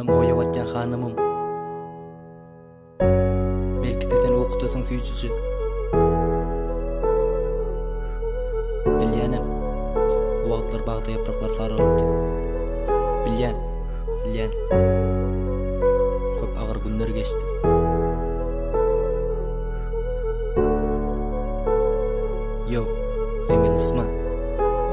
Uynam oýawatjan hanymym. Belki de sen okutasyň süýçüçi. Bilýänem. Wagtlar bagda ýapraklar saralypdy. Bilýän. Köp agyr günler geçdi. Yo, Emil Isman.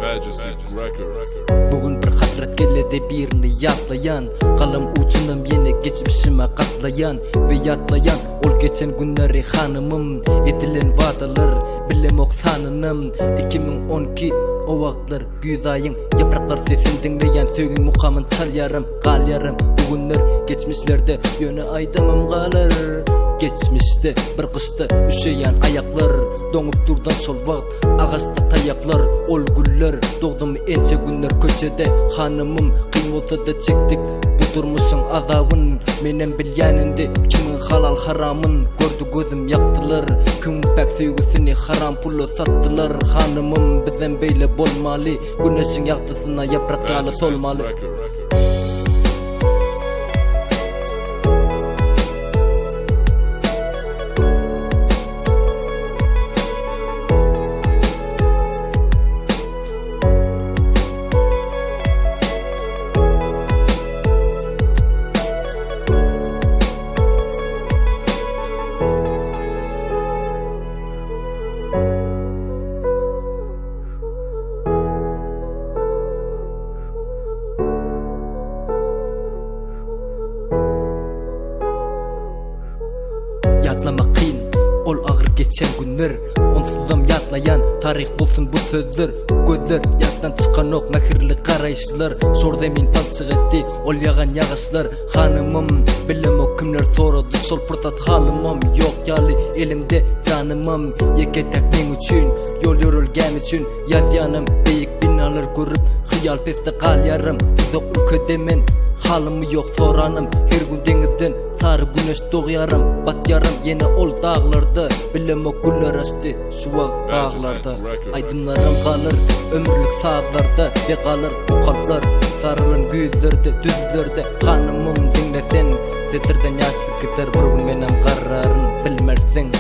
Majesty Records. Bugün bir hasret geledi birini yatlayan, kalım uçunum yine geçmişime katlayan ve yatlayan ol geçen günleri hanımım, edilen vadalar bilem oksanınım. 2012 o vaktlar güzayın yapraklar sesini dinleyen sögün mukamın çalyarım galyarım. Bugünler geçmişlerde yönü aydamım kalır. Geçmişte bir kışta üşeyen ayaklar, donup durdan sol vakt ağaçta tayaklar, ol güller doğdum ence günler köçede hanımım. Kıyım olsa da çektik bu durmuşun azabın, menem bilýäninde kimin halal haramın gördü gözüm yaktılar. Kim pek sevgisini haram pulu sattılar. Hanımım bizden beyle bolmaly, güneşin yaktısına yapraklarla solmalı. Yatlamak kıyın, ol ağır geçen günler. Onsuzam yatlayan, tarih bulsun bu sözler. Gözler, yattan çıkan ok nakirli karayışlar. Sor zemin talçık etti, ol yagan yağışlar. Hanımım, bilem o kimler soradı, sol pırtat halımım. Yok yali elimde canımım, yeketek men üçün, yol yorulgen üçün. Yadyanım, beyik binalar görüp, hıyal peste galyarım. Uzak ülkede men, halımı yok soranım. Her gün denizden sarı güneş doğyarım, batyarım yine ol dağlarda. Bilem o güller açtı şu bağlarda. Aydınlarım kalır ömürlük saatlarda, ve kalır bu kalplar sarılın güzlerde, düzlerde. Hanımım dinlesen, setirden yaşlı gider bir gün benim kararın bilmersin.